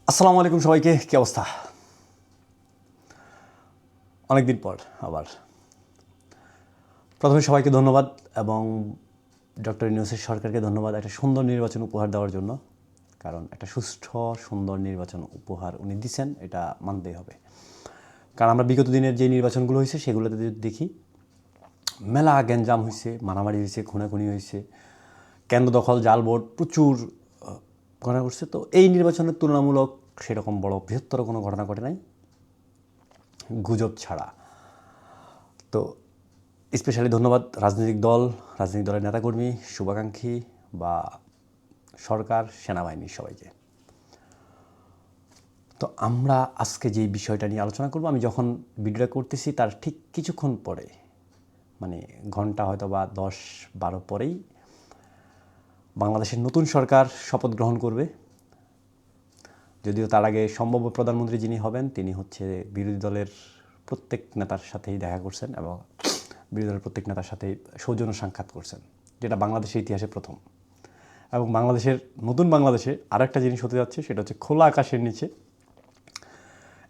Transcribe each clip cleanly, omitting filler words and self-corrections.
আসসালামু আলাইকুম সবাইকে, কী অবস্থা? অনেকদিন পর আবার। প্রথমে সবাইকে ধন্যবাদ এবং ডক্টর ইউনূসের সরকারকে ধন্যবাদ একটা সুন্দর নির্বাচন উপহার দেওয়ার জন্য। কারণ একটা সুষ্ঠু সুন্দর নির্বাচন উপহার উনি দিচ্ছেন, এটা মানতেই হবে। কারণ আমরা বিগত দিনের যে নির্বাচনগুলো হয়েছে সেগুলোতে যদি দেখি, মেলা গ্যাঞ্জাম হয়েছে, মারামারি হয়েছে, খুনাখুনি হয়েছে, কেন্দ্র দখল, জাল ভোট প্রচুর ঘটনা ঘটছে। তো এই নির্বাচনের তুলনামূলক সেরকম বড় বৃহত্তর কোনো ঘটনা ঘটে নাই, গুজব ছাড়া। তো স্পেশালি ধন্যবাদ রাজনৈতিক দলের নেতাকর্মী, শুভাকাঙ্ক্ষী বা সরকার, সেনাবাহিনী সবাইকে। তো আমরা আজকে যে বিষয়টা নিয়ে আলোচনা করব, আমি যখন ভিডিওটা করতেছি তার ঠিক কিছুক্ষণ পরে, মানে ঘন্টা হয়তো বা 10-12 পরেই বাংলাদেশের নতুন সরকার শপথ গ্রহণ করবে। যদিও তার আগে সম্ভাব্য প্রধানমন্ত্রী যিনি হবেন তিনি হচ্ছে বিরোধী দলের প্রত্যেক নেতার সাথেই দেখা করছেন এবং বিরোধী দলের প্রত্যেক নেতার সাথেই সৌজন্য সাক্ষাৎ করছেন, যেটা বাংলাদেশের ইতিহাসে প্রথম। এবং নতুন বাংলাদেশে আরেকটা জিনিস হতে যাচ্ছে, সেটা হচ্ছে খোলা আকাশের নিচে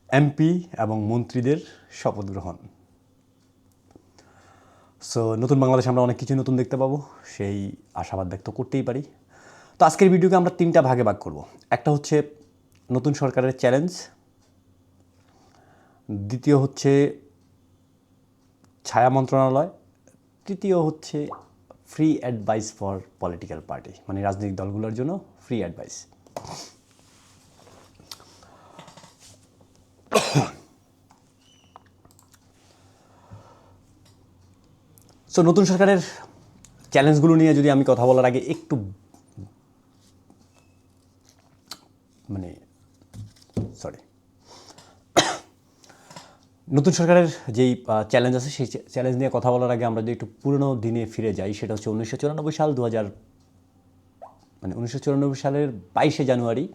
এমপি এবং মন্ত্রীদের শপথ গ্রহণ। সো নতুন বাংলাদেশে আমরা অনেক কিছু নতুন দেখতে পাবো, সেই আশাবাদ ব্যক্ত করতেই পারি। তো আজকের ভিডিওকে আমরা 3টা ভাগে ভাগ করব। একটা হচ্ছে নতুন সরকারের চ্যালেঞ্জ, দ্বিতীয় হচ্ছে ছায়া মন্ত্রণালয়, তৃতীয় হচ্ছে free advice for political party, মানে রাজনৈতিক দলগুলোর জন্য ফ্রি অ্যাডভাইস। সো নতুন সরকারের চ্যালেঞ্জগুলো নিয়ে যদি আমি কথা বলার আগে একটু নতুন সরকারের যেই চ্যালেঞ্জ আছে সেই চ্যালেঞ্জ নিয়ে কথা বলার আগে আমরা যদি একটু পুরনো দিনে ফিরে যাই, সেটা হচ্ছে 1994 সাল 1994 সালের 22শে জানুয়ারি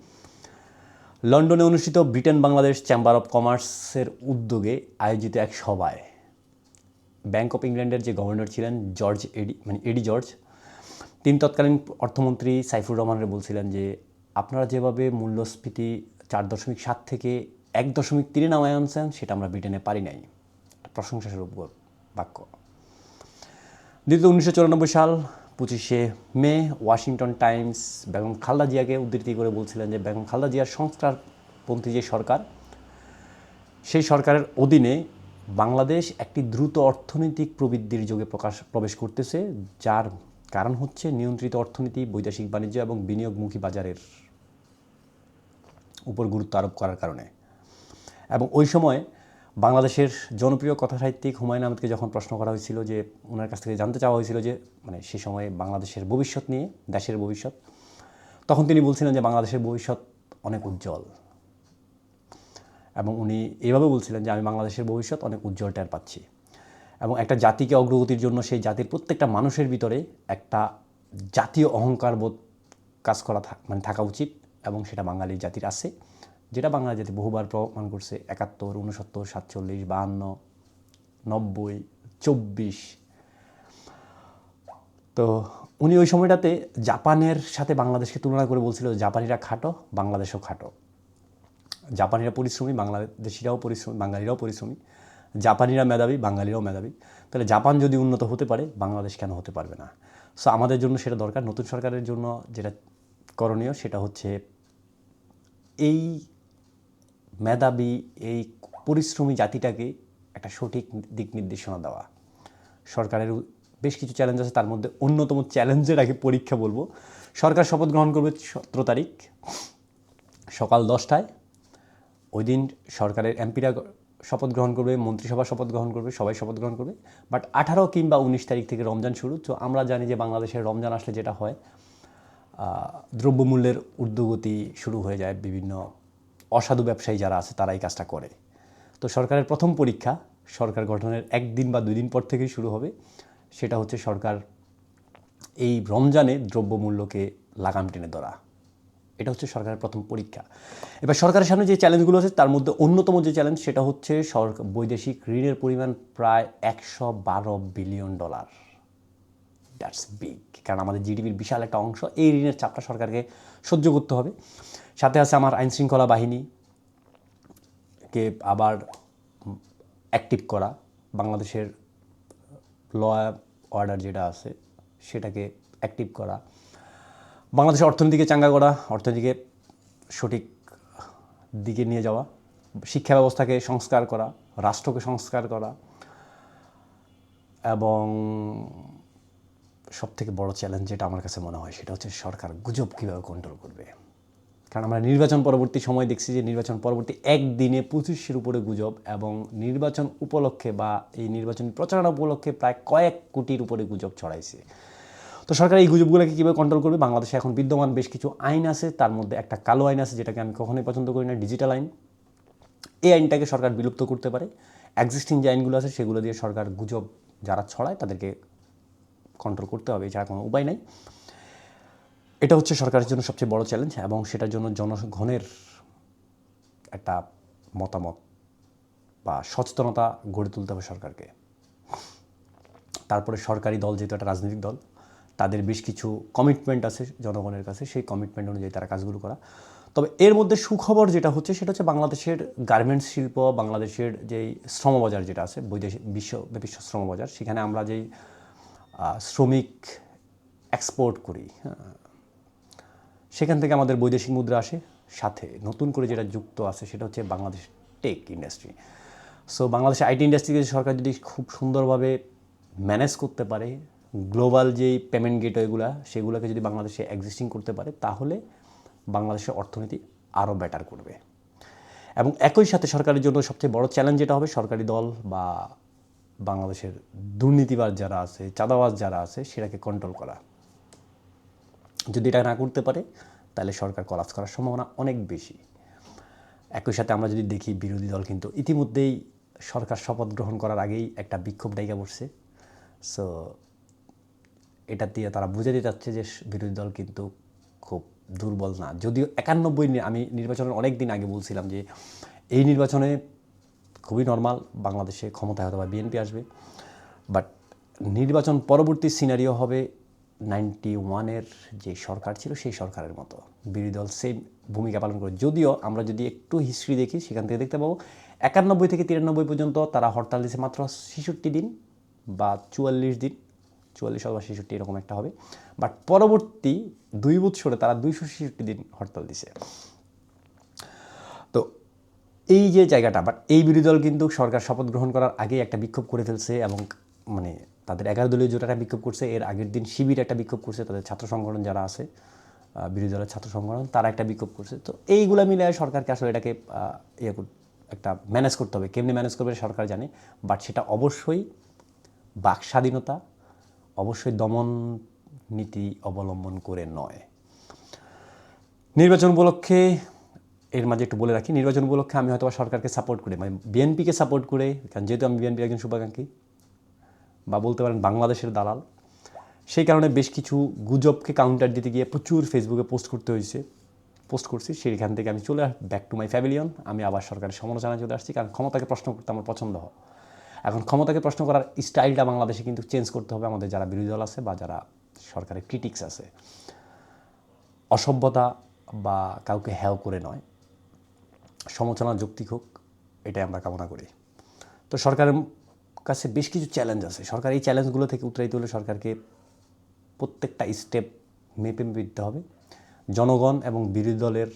লন্ডনে অনুষ্ঠিত ব্রিটেন বাংলাদেশ চেম্বার অফ কমার্সের উদ্যোগে আয়োজিত এক সভায় ব্যাংক অফ ইংল্যান্ডের যে গভর্নর ছিলেন এডি জর্জ, তিনি তৎকালীন অর্থমন্ত্রী সাইফুর রহমানের বলছিলেন যে আপনারা যেভাবে মূল্যস্ফীতি 4.7 থেকে 1.3 নামায় আনছেন, সেটা আমরা ব্রিটেনে পারি নাই। প্রশংসাস্বরূপ বাক্য। দ্বিতীয় 1994 সাল 25শে মে ওয়াশিংটন টাইমস বেগম খালেদা জিয়াকে উদ্ধৃতি করে বলছিলেন যে বেগম খালেদা জিয়ার সংস্কারপন্থী যে সরকার, সেই সরকারের অধীনে বাংলাদেশ একটি দ্রুত অর্থনৈতিক প্রবৃদ্ধির যুগে প্রবেশ করতেছে, যার কারণ হচ্ছে নিয়ন্ত্রিত অর্থনীতি, বৈদেশিক বাণিজ্য এবং বিনিয়োগমুখী বাজারের উপর গুরুত্ব আরোপ করার কারণে। এবং ওই সময় বাংলাদেশের জনপ্রিয় কথাসাহিত্যিক হুমায়ুন আহমেদকে যখন প্রশ্ন করা হয়েছিল, যে ওনার কাছ থেকে জানতে চাওয়া হয়েছিল যে মানে সে সময় বাংলাদেশের ভবিষ্যৎ নিয়ে, দেশের ভবিষ্যৎ, তখন তিনি বলছিলেন যে বাংলাদেশের ভবিষ্যৎ অনেক উজ্জ্বল। এবং উনি এইভাবে বলছিলেন যে আমি বাংলাদেশের ভবিষ্যৎ অনেক উজ্জ্বল টের পাচ্ছি। এবং একটা জাতিকে অগ্রগতির জন্য সেই জাতির প্রত্যেকটা মানুষের ভিতরে একটা জাতীয় অহংকারবোধ কাজ করা থাকা উচিত, এবং সেটা বাঙালি জাতির আছে, যেটা বাংলা জাতি বহুবার প্রমাণ করছে। 71, 69, 47, 52, 90, 24। তো উনি ওই সময়টাতে জাপানের সাথে বাংলাদেশকে তুলনা করে বলছিল জাপানিরা খাটো, বাংলাদেশও খাটো। জাপানিরা পরিশ্রমী, বাংলাদেশিরাও পরিশ্রমী, বাঙালিরাও পরিশ্রমী। জাপানিরা মেধাবী, বাঙালিরাও মেধাবী। তাহলে জাপান যদি উন্নত হতে পারে, বাংলাদেশ কেন হতে পারবে না? সো আমাদের জন্য সেটা দরকার। নতুন সরকারের জন্য যেটা করণীয় সেটা হচ্ছে এই মেধাবী, এই পরিশ্রমী জাতিটাকে একটা সঠিক দিক নির্দেশনা দেওয়া। সরকারের বেশ কিছু চ্যালেঞ্জ আছে, তার মধ্যে অন্যতম চ্যালেঞ্জের আগে পরীক্ষা বলবো। সরকার শপথ গ্রহণ করবে 17 তারিখ সকাল 10টায়। ওই দিন সরকারের এমপিরা শপথ গ্রহণ করবে, মন্ত্রিসভা শপথ গ্রহণ করবে, সবাই শপথ গ্রহণ করবে। বাট 18 কিংবা 19 তারিখ থেকে রমজান শুরু। তো আমরা জানি যে বাংলাদেশের রমজান আসলে যেটা হয়, দ্রব্যমূল্যের ঊর্ধ্বগতি শুরু হয়ে যায়। বিভিন্ন অসাধু ব্যবসায়ী যারা আছে তারা এই কাজটা করে। তো সরকারের প্রথম পরীক্ষা সরকার গঠনের 1 দিন বা 2 দিন পর থেকেই শুরু হবে। সেটা হচ্ছে সরকার এই রমজানে দ্রব্যমূল্যকে লাগাম টেনে ধরা। এটা হচ্ছে সরকারের প্রথম পরীক্ষা। এবার সরকারের সামনে যে চ্যালেঞ্জগুলো আছে তার মধ্যে অন্যতম যে চ্যালেঞ্জ, সেটা হচ্ছে বৈদেশিক ঋণের পরিমাণ প্রায় $112 বিলিয়ন। দ্যাটস বিগ, কারণ আমাদের জিডিপির বিশাল একটা অংশ এই ঋণের চাপটা সরকারকে সহ্য করতে হবে। সাথে আছে আমার আইনশৃঙ্খলা বাহিনীকে আবার অ্যাক্টিভ করা, বাংলাদেশের ল অর্ডার যেটা আছে সেটাকে অ্যাক্টিভ করা, বাংলাদেশের অর্থনীতিকে চাঙ্গা করা, অর্থনীতিকে সঠিক দিকে নিয়ে যাওয়া, শিক্ষা ব্যবস্থাকে সংস্কার করা, রাষ্ট্রকে সংস্কার করা, এবং সবথেকে বড় চ্যালেঞ্জ যেটা আমার কাছে মনে হয় সেটা হচ্ছে সরকার গুজব কীভাবে কন্ট্রোল করবে। কারণ আমরা নির্বাচন পরবর্তী সময় দেখছি যে নির্বাচন পরবর্তী একদিনে 2500-এর উপরে গুজব, এবং নির্বাচন উপলক্ষে বা এই নির্বাচনী প্রচারণা উপলক্ষে প্রায় কয়েক কোটির উপরে গুজব ছড়াইছে। তো সরকার এই গুজবগুলোকে কীভাবে কন্ট্রোল করবে? বাংলাদেশে এখন বিদ্যমান বেশ কিছু আইন আছে, তার মধ্যে একটা কালো আইন আছে যেটাকে আমি কখনোই পছন্দ করি না, ডিজিটাল আইন। এই আইনটাকে সরকার বিলুপ্ত করতে পারে। এক্সিস্টিং যে আইনগুলো আছে সেগুলো দিয়ে সরকার গুজব যারা ছড়ায় তাদেরকে কন্ট্রোল করতে হবে, এছাড়া কোনো উপায় নাই। এটা হচ্ছে সরকারের জন্য সবচেয়ে বড় চ্যালেঞ্জ, এবং সেটার জন্য জনগণের একটা মতামত বা সচেতনতা গড়ে তুলতে হবে সরকারকে। তারপরে সরকারি দল যেহেতু একটা রাজনৈতিক দল, তাদের বেশ কিছু কমিটমেন্ট আছে জনগণের কাছে, সেই কমিটমেন্ট অনুযায়ী তারা কাজগুলো করা। তবে এর মধ্যে সুখবর যেটা হচ্ছে সেটা হচ্ছে বাংলাদেশের গার্মেন্টস শিল্প, বাংলাদেশের যেই শ্রমবাজার যেটা আছে বৈদেশিক বিশ্বব্যাপী শ্রমবাজার, সেখানে আমরা যেই শ্রমিক এক্সপোর্ট করি, সেখান থেকে আমাদের বৈদেশিক মুদ্রা আসে, সাথে নতুন করে যেটা যুক্ত আছে সেটা হচ্ছে বাংলাদেশ টেক ইন্ডাস্ট্রি। সো বাংলাদেশের আইটি ইন্ডাস্ট্রিকে সরকার যদি খুব সুন্দরভাবে ম্যানেজ করতে পারে, গ্লোবাল যেই পেমেন্ট গেটওয়েগুলো সেগুলোকে যদি বাংলাদেশে এক্সিস্টিং করতে পারে, তাহলে বাংলাদেশের অর্থনীতি আরও বেটার করবে। এবং একই সাথে সরকারের জন্য সবচেয়ে বড় চ্যালেঞ্জ যেটা হবে সরকারি দল বা বাংলাদেশের দুর্নীতিবাজ যারা আছে, চাঁদাবাজ যারা আছে, সেটাকে কন্ট্রোল করা। যদি এটা না করতে পারে তাহলে সরকার কলাপস করার সম্ভাবনা অনেক বেশি। একই সাথে আমরা যদি দেখি বিরোধী দল কিন্তু ইতিমধ্যেই সরকার শপথ গ্রহণ করার আগেই একটা বিক্ষোভ ডাইকা পড়ছে। সো এটা দিয়ে তারা বুঝে দিতে চাচ্ছে যে বিরোধী দল কিন্তু খুব দুর্বল না। যদিও 91 আমি নির্বাচনের অনেক দিন আগে বলছিলাম যে এই নির্বাচনে খুবই নর্মাল, বাংলাদেশে ক্ষমতায় হয়তো বা বিএনপি আসবে, বাট নির্বাচন পরবর্তী সিনারিও হবে 91-এর যে সরকার ছিল সেই সরকারের মতো, বিরোধী দল সেম ভূমিকা পালন করে। যদিও আমরা যদি একটু হিস্ট্রি দেখি সেখান থেকে দেখতে পাবো 91 থেকে 93 পর্যন্ত তারা হরতাল দিয়েছে মাত্র 66 দিন বা 44 দিন, 44 অথবা 66 এরকম একটা হবে। বাট পরবর্তী 2 বছরে তারা 266 দিন হরতাল দিছে। তো এই যে জায়গাটা, বাট এই বিরোধী দল কিন্তু সরকার শপথ গ্রহণ করার আগে একটা বিক্ষোভ করে ফেলছে, এবং মানে তাদের 11 দলীয় জোট একটা বিক্ষোভ করছে, এর আগের দিন শিবির একটা বিক্ষোভ করছে, তাদের ছাত্র সংগঠন যারা আছে বিরোধী দলের ছাত্র সংগঠন তারা একটা বিক্ষোভ করছে। তো এইগুলো মিলে সরকারকে আসলে এটাকে একটা ম্যানেজ করতে হবে। কেমনি ম্যানেজ করবে সরকার জানে, বাট সেটা অবশ্যই বাক স্বাধীনতা, অবশ্যই দমন নীতি অবলম্বন করে নয়। নির্বাচন উপলক্ষে এর মাঝে একটু বলে রাখি, নির্বাচন উপলক্ষে আমি হয়তো সরকারকে সাপোর্ট করে, মানে বিএনপিকে সাপোর্ট করে, কারণ যেহেতু আমি বিএনপির একজন শুভাকাঙ্ক্ষী বা বলতে পারেন বাংলাদেশের দালাল, সেই কারণে বেশ কিছু গুজবকে কাউন্টার দিতে গিয়ে প্রচুর ফেসবুকে পোস্ট করছি। সেখান থেকে আমি চলে ব্যাক টু মাই প্যাভিলিয়ন, আমি আবার সরকারের সমালোচনায় চলে আসছি, কারণ ক্ষমতাকে প্রশ্ন করতে আমার পছন্দ হয়। এখন ক্ষমতাকে প্রশ্ন করার স্টাইলটা বাংলাদেশে কিন্তু চেঞ্জ করতে হবে আমাদের যারা বিরোধী দল আছে বা যারা সরকারের ক্রিটিক্স আছে। অসভ্যতা বা কাউকে হ্যাও করে নয়, সমালোচনা যৌক্তিক হোক, এটাই আমরা কামনা করি। তো সরকারের কাছে বেশ কিছু চ্যালেঞ্জ আছে, সরকার এই চ্যালেঞ্জগুলো থেকে উতরাইতে হলে সরকারকে প্রত্যেকটা স্টেপ মেপে দিতে হবে। জনগণ এবং বিরোধী দলের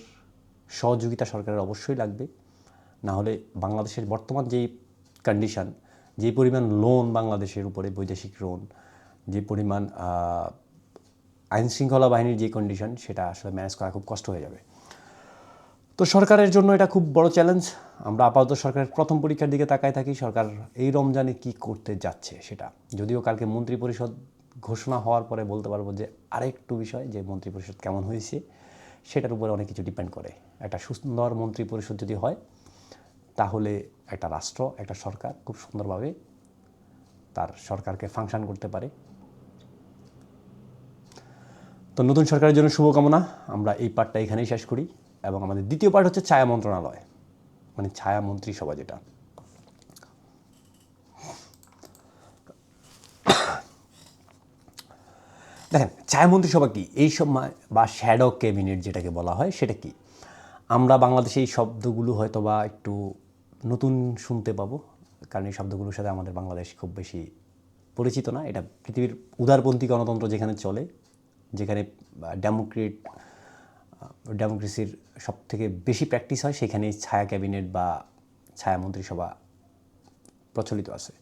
সহযোগিতা সরকারের অবশ্যই লাগবে, না হলে বাংলাদেশের বর্তমান যেই কন্ডিশন, যে পরিমাণ লোন বাংলাদেশের উপরে, বৈদেশিক লোন, যে পরিমাণ আইনশৃঙ্খলা বাহিনীর যে কন্ডিশন, সেটা আসলে ম্যানেজ করা খুব কষ্ট হয়ে যাবে। তো সরকারের জন্য এটা খুব বড় চ্যালেঞ্জ। আমরা আপাতত সরকারের প্রথম পরীক্ষার দিকে তাকায় থাকি, সরকার এই রমজানে কি করতে যাচ্ছে সেটা। যদিও কালকে মন্ত্রিপরিষদ ঘোষণা হওয়ার পরে বলতে পারবো যে আরেকটু বিষয়, যে মন্ত্রিপরিষদ কেমন হয়েছে সেটার উপরে অনেক কিছু ডিপেন্ড করে। একটা সুন্দর মন্ত্রিপরিষদ যদি হয় তাহলে একটা রাষ্ট্র, একটা সরকার খুব সুন্দরভাবে তার সরকারকে ফাংশন করতে পারে। তো নতুন সরকারের জন্য শুভকামনা। আমরা এই পার্টটা এখানেই শেষ করি, এবং আমাদের দ্বিতীয় পার্ট হচ্ছে ছায়া মন্ত্রণালয়, মানে ছায়া মন্ত্রিসভা যেটা। দেখেন ছায়ামন্ত্রিসভা কি এই সময় বা শ্যাডো ক্যাবিনেট যেটাকে বলা হয় সেটা কি, আমরা বাংলাদেশে এই শব্দগুলো হয়তো বা একটু নতুন শুনতে পাবো, কারণ এই শব্দগুলোর সাথে আমাদের বাংলাদেশ খুব বেশি পরিচিত না। এটা পৃথিবীর উদারপন্থী গণতন্ত্র যেখানে চলে, যেখানে ডেমোক্রেসির সব থেকে বেশি প্র্যাকটিস হয়, সেখানে ছায়া ক্যাবিনেট বা ছায়া মন্ত্রিসভা প্রচলিত আছে।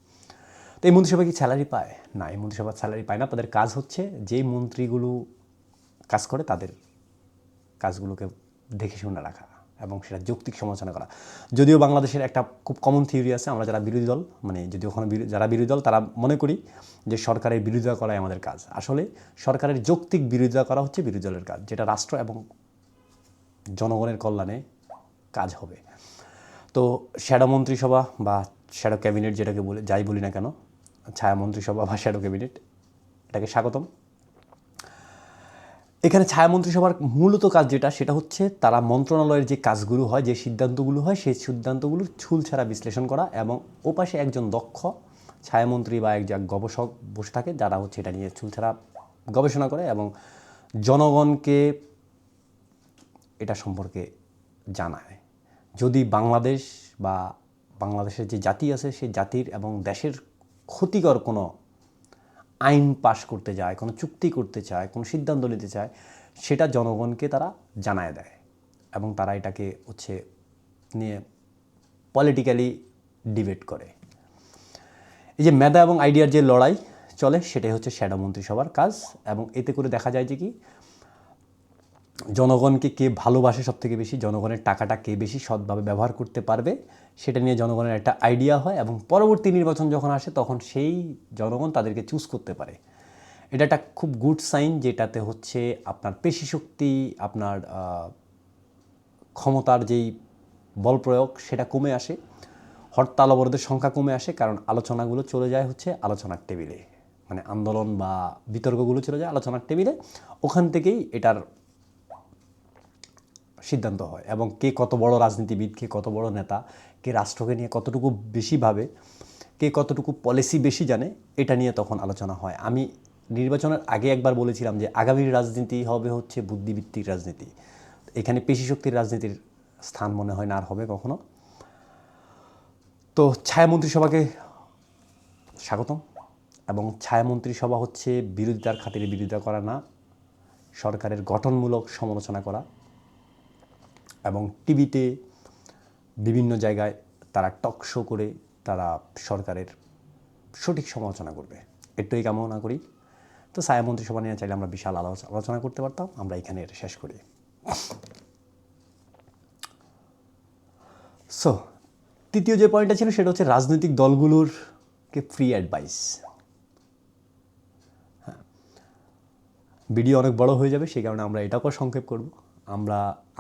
তো এই মন্ত্রিসভা কি স্যালারি পায়? না, এই মন্ত্রিসভা স্যালারি পায় না। তাদের কাজ হচ্ছে যেই মন্ত্রীগুলো কাজ করে তাদের কাজগুলোকে দেখে শুনে রাখা এবং সেটা যৌক্তিক সমালোচনা করা। যদিও বাংলাদেশের একটা খুব কমন থিওরি আছে, আমরা যারা বিরোধী দল, মানে যদি ওখানে যারা বিরোধী দল তারা মনে করি যে সরকারের বিরোধিতা করাই আমাদের কাজ। আসলে সরকারের যৌক্তিক বিরোধিতা করা হচ্ছে বিরোধী দলের কাজ, যেটা রাষ্ট্র এবং জনগণের কল্যাণে কাজ হবে। তো শ্যাডো মন্ত্রিসভা বা শ্যাডো ক্যাবিনেট যেটাকে বলে যাই বলি না কেন, ছায়া মন্ত্রিসভা বা শ্যাডো ক্যাবিনেট, এটাকে স্বাগতম। এখানে ছায়া মন্ত্রিসভার মূলত কাজ যেটা, সেটা হচ্ছে তারা মন্ত্রণালয়ের যে কাজগুলো হয়, যে সিদ্ধান্তগুলো হয়, সেই সিদ্ধান্তগুলোর ছুলছাড়া বিশ্লেষণ করা, এবং ওপাশে একজন দক্ষ ছায়ামন্ত্রী বা একজন গবেষক বসে থাকে যারা হচ্ছে এটা নিয়ে ছুলছাড়া গবেষণা করে এবং জনগণকে এটা সম্পর্কে জানায়। যদি বাংলাদেশ বা বাংলাদেশের যে জাতি আছে সেই জাতির এবং দেশের ক্ষতিকর কোনো আইন পাশ করতে যায়, কোনো চুক্তি করতে চায়, কোনো সিদ্ধান্ত নিতে চায়, সেটা জনগণকে তারা জানায় দেয় এবং তারা এটাকে হচ্ছে নিয়ে পলিটিক্যালি ডিবেট করে। এই যে মেধা এবং আইডিয়ার যে লড়াই চলে, সেটাই হচ্ছে শ্যাডো মন্ত্রিসভার কাজ। এবং এতে করে দেখা যায় যে কি, জনগণকে কে ভালোবাসে সব থেকে বেশি, জনগণের টাকাটা কে বেশি সৎভাবে ব্যবহার করতে পারবে, সেটা নিয়ে জনগণের একটা আইডিয়া হয় এবং পরবর্তী নির্বাচন যখন আসে তখন সেই জনগণ তাদেরকে চুজ করতে পারে। এটা একটা খুব গুড সাইন, যেটাতে হচ্ছে আপনার পেশিশক্তি, আপনার ক্ষমতার যেই বল প্রয়োগ সেটা কমে আসে, হরতাল অবরোধের সংখ্যা কমে আসে, কারণ আলোচনাগুলো চলে যায় হচ্ছে আলোচনার টেবিলে, মানে আন্দোলন বা বিতর্কগুলো চলে যায় আলোচনার টেবিলে, ওখান থেকেই এটার সিদ্ধান্ত হয়। এবং কে কত বড় রাজনীতিবিদ, কে কত বড় নেতা, কে রাষ্ট্রকে নিয়ে কতটুকু বেশি ভাবে, কে কতটুকু পলিসি বেশি জানে, এটা নিয়ে তখন আলোচনা হয়। আমি নির্বাচনের আগে একবার বলেছিলাম যে আগামীর রাজনীতি হবে হচ্ছে বুদ্ধিভিত্তিক রাজনীতি, এখানে পেশিশক্তির রাজনীতির স্থান মনে হয় না আর হবে কখনো। তো ছায়া মন্ত্রিসভাকে স্বাগতম। এবং ছায়া মন্ত্রিসভা হচ্ছে বিরোধিতার খাতিরে বিরোধিতা করা না, সরকারের গঠনমূলক সমালোচনা করা, এবং টিভিতে বিভিন্ন জায়গায় তারা টক শো করে তারা সরকারের সঠিক সমালোচনা করবে, এটাই কামনা করি। তো ছায়া মন্ত্রিসভা নিয়ে চাইলে আমরা বিশাল আলোচনা করতে পারতাম, আমরা এখানে এটা শেষ করি। সো তৃতীয় যে পয়েন্টটা ছিল সেটা হচ্ছে রাজনৈতিক দলগুলোরকে ফ্রি অ্যাডভাইস। হ্যাঁ, ভিডিও অনেক বড় হয়ে যাবে, সেই কারণে আমরা এটাকেও সংক্ষেপ করব।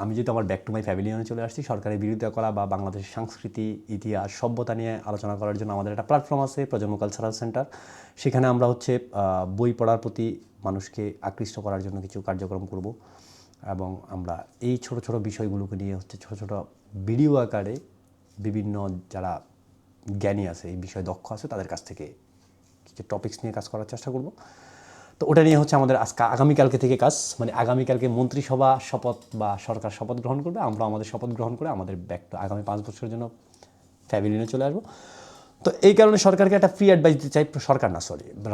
আমি যেহেতু আমার ব্যাক টু মাই ফ্যামিলি নিয়ে চলে আসছি, সরকারের বিরোধিতা করা বা বাংলাদেশের সংস্কৃতি, ইতিহাস, সভ্যতা নিয়ে আলোচনা করার জন্য আমাদের একটা প্ল্যাটফর্ম আছে, প্রজন্ম কালচারাল সেন্টার। সেখানে আমরা হচ্ছে বই পড়ার প্রতি মানুষকে আকৃষ্ট করার জন্য কিছু কার্যক্রম করব, এবং আমরা এই ছোট ছোট বিষয়গুলোকে নিয়ে হচ্ছে ছোট ছোট ভিডিও আকারে বিভিন্ন যারা জ্ঞানী আছে, এই বিষয়ে দক্ষ আছে, তাদের কাছ থেকে কিছু টপিকস নিয়ে কাজ করার চেষ্টা করব। তো ওটা নিয়ে হচ্ছে আমাদের আগামীকালকে থেকে কাজ, মানে আগামীকালকে মন্ত্রিসভা শপথ বা সরকার শপথ গ্রহণ করবে, আমরা আমাদের শপথ গ্রহণ করে আমাদের আগামী 5 বছরের জন্য ফ্যামিলি নিয়ে চলে আসবো। তো এই কারণে সরকারকে একটা ফ্রি অ্যাডভাইস দিতে চাই,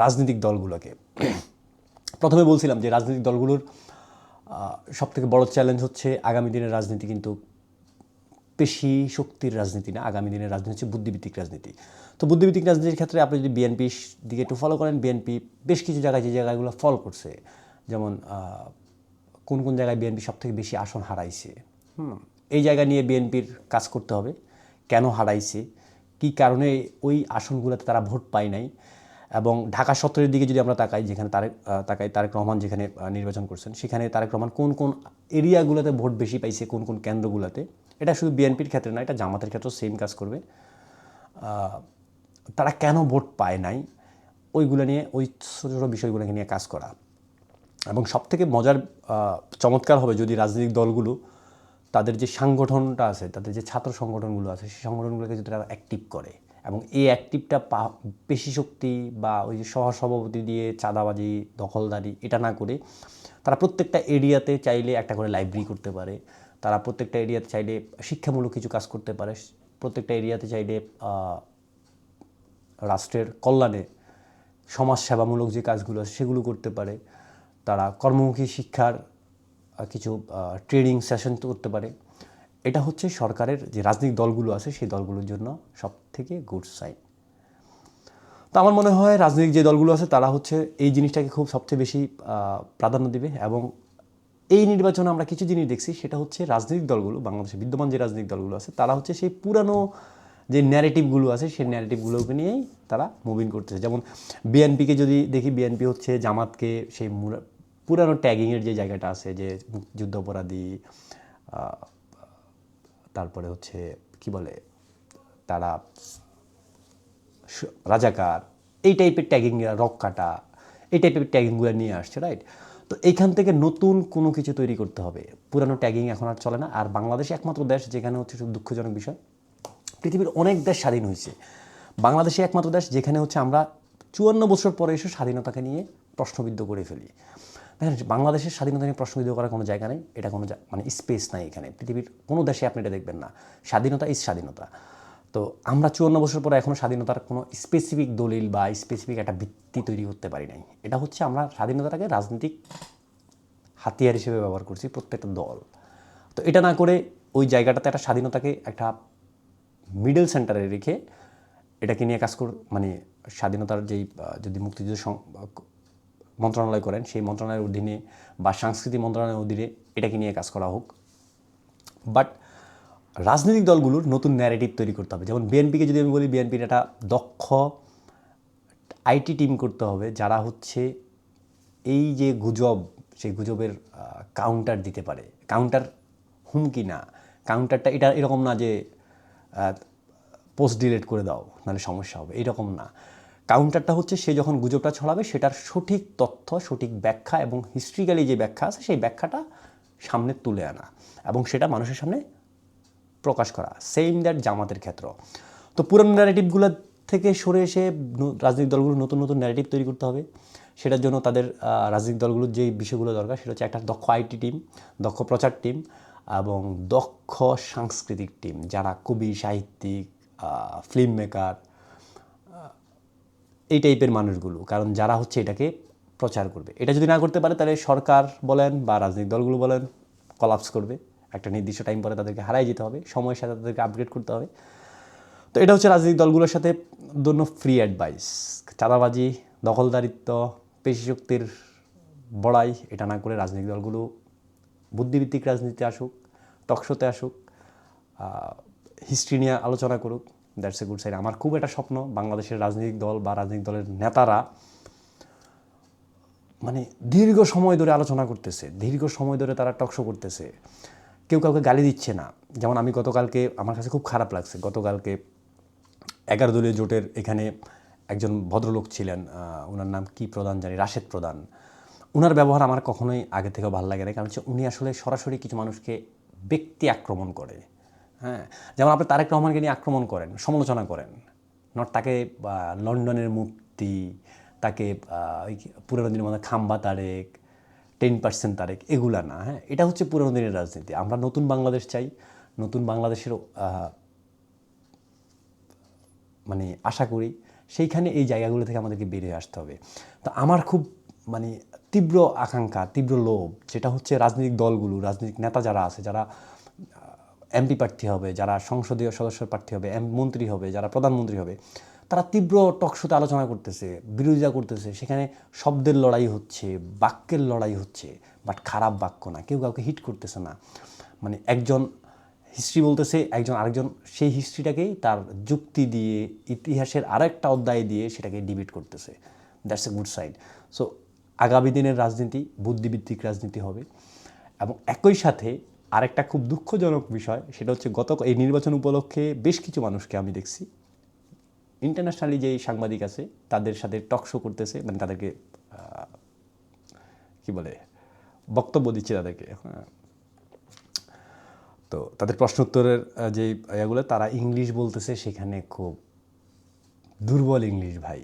রাজনৈতিক দলগুলোকে। প্রথমে বলছিলাম যে রাজনৈতিক দলগুলোর সবথেকে বড় চ্যালেঞ্জ হচ্ছে আগামী দিনের রাজনীতি কিন্তু পেশি শক্তির রাজনীতি না, আগামী দিনের রাজনীতি হচ্ছে বুদ্ধিভিত্তিক রাজনীতি। তো বুদ্ধিভিত্তিক রাজনীতির ক্ষেত্রে আপনি যদি বিএনপির দিকে একটু ফলো করেন, বিএনপি বেশ কিছু জায়গায় যে জায়গাগুলো ফলো করছে, যেমন কোন কোন জায়গায় বিএনপি সবথেকে বেশি আসন হারাইছে, এই জায়গা নিয়ে বিএনপির কাজ করতে হবে। কেন হারাইছে, কী কারণে ওই আসনগুলোতে তারা ভোট পায় নাই, এবং ঢাকা সত্তরের দিকে যদি আমরা তাকাই, যেখানে তারেক রহমান যেখানে নির্বাচন করছেন, সেখানে তারেক রহমান কোন কোন এরিয়াগুলোতে ভোট বেশি পাইছে, কোন কোন কেন্দ্রগুলোতে, এটা শুধু বিএনপির ক্ষেত্রে না, এটা জামাতের ক্ষেত্রেও সেম কাজ করবে। তারা কেন ভোট পায় নাই, ওইগুলো নিয়ে, ওই ছোটো ছোটো বিষয়গুলোকে নিয়ে কাজ করা। এবং সবথেকে মজার চমৎকার হবে যদি রাজনৈতিক দলগুলো তাদের যে সাংগঠনটা আছে, তাদের যে ছাত্র সংগঠনগুলো আছে, সেই সংগঠনগুলোকে যদি তারা অ্যাক্টিভ করে এবং এই অ্যাক্টিভটা পেশি শক্তি বা ওই যে সহসভাপতি দিয়ে চাঁদাবাজি দখলদারি এটা না করে তারা প্রত্যেকটা এরিয়াতে চাইলে একটা করে লাইব্রেরি করতে পারে, তারা প্রত্যেকটা এরিয়াতে চাইলে শিক্ষামূলক কিছু কাজ করতে পারে, প্রত্যেকটা এরিয়াতে চাইলে রাষ্ট্রের কল্যাণে সমাজসেবামূলক যে কাজগুলো আছে সেগুলো করতে পারে, তারা কর্মমুখী শিক্ষার কিছু ট্রেনিং সেশন করতে পারে। এটা হচ্ছে সরকারের যে রাজনৈতিক দলগুলো আছে সেই দলগুলোর জন্য সব থেকে গুড সাইন। তো আমার মনে হয় রাজনৈতিক যে দলগুলো আছে তারা হচ্ছে এই জিনিসটাকে খুব সবচেয়ে বেশি প্রাধান্য দিবে। এবং এই নির্বাচনে আমরা কিছু জিনিস দেখছি, সেটা হচ্ছে রাজনৈতিক দলগুলো, বাংলাদেশে বিদ্যমান যে রাজনৈতিক দলগুলো আছে তারা হচ্ছে সেই পুরানো যে ন্যারেটিভগুলো আছে সেই ন্যারেটিভগুলোকে নিয়েই তারা মুভিং করতেছে। যেমন বিএনপিকে যদি দেখি, বিএনপি হচ্ছে জামাতকে সেই পুরানো ট্যাগিংয়ের যে জায়গাটা আছে, যে যুদ্ধাপরাধী, তারপরে হচ্ছে কি বলে তারা রাজাকার, এই টাইপের ট্যাগিং, রক কাটা, এই টাইপের ট্যাগিংগুলো নিয়ে আসছে, রাইট? তো এইখান থেকে নতুন কোনো কিছু তৈরি করতে হবে, পুরানো ট্যাগিং এখন আর চলে না। আর বাংলাদেশ একমাত্র দেশ যেখানে হচ্ছে খুব দুঃখজনক বিষয়, পৃথিবীর অনেক দেশ স্বাধীন হয়েছে, বাংলাদেশে একমাত্র দেশ যেখানে হচ্ছে আমরা 54 বছর পরে এসে স্বাধীনতাকে নিয়ে প্রশ্নবিদ্ধ করে ফেলি। দেখেন, বাংলাদেশের স্বাধীনতা নিয়ে প্রশ্নবিদ্ধ করার কোনো জায়গা নেই, এটা কোনো মানে স্পেস নাই এখানে, পৃথিবীর কোনো দেশে আপনি এটা দেখবেন না। স্বাধীনতা ইজ স্বাধীনতা। তো আমরা 54 বছর পরে এখনও স্বাধীনতার কোনো স্পেসিফিক দলিল বা স্পেসিফিক একটা ভিত্তি তৈরি করতে পারি নাই। এটা হচ্ছে আমরা স্বাধীনতাটাকে রাজনৈতিক হাতিয়ার হিসেবে ব্যবহার করছি প্রত্যেকটা দল। তো এটা না করে ওই জায়গাটাতে একটা স্বাধীনতাকে একটা মিডল সেন্টারে রেখে এটাকে নিয়ে কাজ মানে স্বাধীনতার যেই যদি মুক্তিযুদ্ধ মন্ত্রণালয় করেন সেই মন্ত্রণালয়ের অধীনে বা সাংস্কৃতিক মন্ত্রণালয়ের অধীনে এটাকে নিয়ে কাজ করা হোক। বাট রাজনৈতিক দলগুলোর নতুন ন্যারেটিভ তৈরি করতে হবে। যেমন বিএনপিকে যদি আমি বলি, বিএনপির একটা দক্ষ আইটি টিম করতে হবে, যারা হচ্ছে এই যে গুজব, সেই গুজবের কাউন্টার দিতে পারে। কাউন্টার হুমকি না, কাউন্টারটা এটা এরকম না যে পোস্ট ডিলিট করে দাও নাহলে সমস্যা হবে, এরকম না। কাউন্টারটা হচ্ছে সে যখন গুজবটা ছড়াবে সেটার সঠিক তথ্য, সঠিক ব্যাখ্যা এবং হিস্ট্রিক্যালি যে ব্যাখ্যা আছে সেই ব্যাখ্যাটা সামনে তুলে আনা এবং সেটা মানুষের সামনে প্রকাশ করা। সেম দ্যাট জামাতের ক্ষেত্র। তো পুরানো ন্যারেটিভগুলো থেকে সরে এসে রাজনৈতিক দলগুলো নতুন নতুন ন্যারেটিভ তৈরি করতে হবে। সেটার জন্য তাদের রাজনৈতিক দলগুলোর যে বিষয়গুলো দরকার সেটা হচ্ছে একটা দক্ষ আইটি টিম, দক্ষ প্রচার টিম এবং দক্ষ সাংস্কৃতিক টিম, যারা কবি, সাহিত্যিক, ফিল্ম মেকার, এই টাইপের মানুষগুলো। কারণ যারা হচ্ছে এটাকে প্রচার করবে। এটা যদি না করতে পারে তাহলে সরকার বলেন বা রাজনৈতিক দলগুলো বলেন কলাপস করবে। একটা নির্দিষ্ট টাইম পরে তাদেরকে হারাই যেতে হবে, সময়ের সাথে তাদেরকে আপগ্রেড করতে হবে। তো এটা হচ্ছে রাজনৈতিক দলগুলোর সাথে জন্য ফ্রি অ্যাডভাইস। চাঁদাবাজি, দখলদারিত্ব, পেশিশক্তির বড়াই এটা না করে রাজনৈতিক দলগুলো বুদ্ধিভিত্তিক রাজনীতিতে আসুক, টকশোতে আসুক, হিস্ট্রি নিয়ে আলোচনা করুক। That's a good side. আমার খুব একটা স্বপ্ন বাংলাদেশের রাজনৈতিক দল বা রাজনৈতিক দলের নেতারা মানে দীর্ঘ সময় ধরে আলোচনা করতেছে, দীর্ঘ সময় ধরে তারা টকশো করতেছে, কেউ কাউকে গালি দিচ্ছে না। যেমন আমি গতকালকে, আমার কাছে খুব খারাপ লাগছে, গতকালকে 11 দলীয় জোটের এখানে একজন ভদ্রলোক ছিলেন, ওনার নাম কি প্রধান জানি, রাশেদ প্রধান। ওনার ব্যবহার আমার কখনোই আগে থেকেও ভালো লাগে না, কারণ হচ্ছে উনি আসলে সরাসরি কিছু মানুষকে ব্যক্তি আক্রমণ করে। হ্যাঁ, যেমন আপনি তারেক রহমানকে নিয়ে আক্রমণ করেন, সমালোচনা করেন, নট তাকে লন্ডনের মুফতি, তাকে ওই পুরনো দিনের মধ্যে খাম্বা তারেক, 10% তারেক, এগুলা না। হ্যাঁ, এটা হচ্ছে পুরনো দিনের রাজনীতি। আমরা নতুন বাংলাদেশ চাই, নতুন বাংলাদেশের মানে আশা করি সেইখানে এই জায়গাগুলো থেকে আমাদেরকে বেরিয়ে আসতে হবে। তো আমার খুব মানে তীব্র আকাঙ্ক্ষা, তীব্র লোভ, যেটা হচ্ছে রাজনৈতিক দলগুলো, রাজনৈতিক নেতা যারা আছে, যারা এমপি প্রার্থী হবে, যারা সংসদীয় সদস্য প্রার্থী হবে, মন্ত্রী হবে, যারা প্রধানমন্ত্রী হবে, তারা তীব্র টকশোতে আলোচনা করতেছে, বিরোধিতা করতেছে, সেখানে শব্দের লড়াই হচ্ছে, বাক্যের লড়াই হচ্ছে, বাট খারাপ বাক্য না, কেউ কাউকে হিট করতেছে না। মানে একজন হিস্ট্রি বলতেছে, একজন আরেকজন সেই হিস্ট্রিটাকেই তার যুক্তি দিয়ে, ইতিহাসের আরেকটা অধ্যায় দিয়ে সেটাকে ডিবেট করতেছে। That's a good side. So আগামী দিনের রাজনীতি বুদ্ধিভিত্তিক রাজনীতি হবে। এবং একই সাথে আরেকটা খুব দুঃখজনক বিষয়, সেটা হচ্ছে এই নির্বাচন উপলক্ষে বেশ কিছু মানুষকে আমি দেখছি ইন্টারন্যাশনালি যেই সাংবাদিক আছে তাদের সাথে টক শো করতেছে, মানে তাদেরকে কি বলে বক্তব্য দিচ্ছে তাদেরকে। হ্যাঁ, তো তাদের প্রশ্ন উত্তরের যে ইয়েগুলো তারা ইংলিশ বলতেছে, সেখানে খুব দুর্বল ইংলিশ ভাই।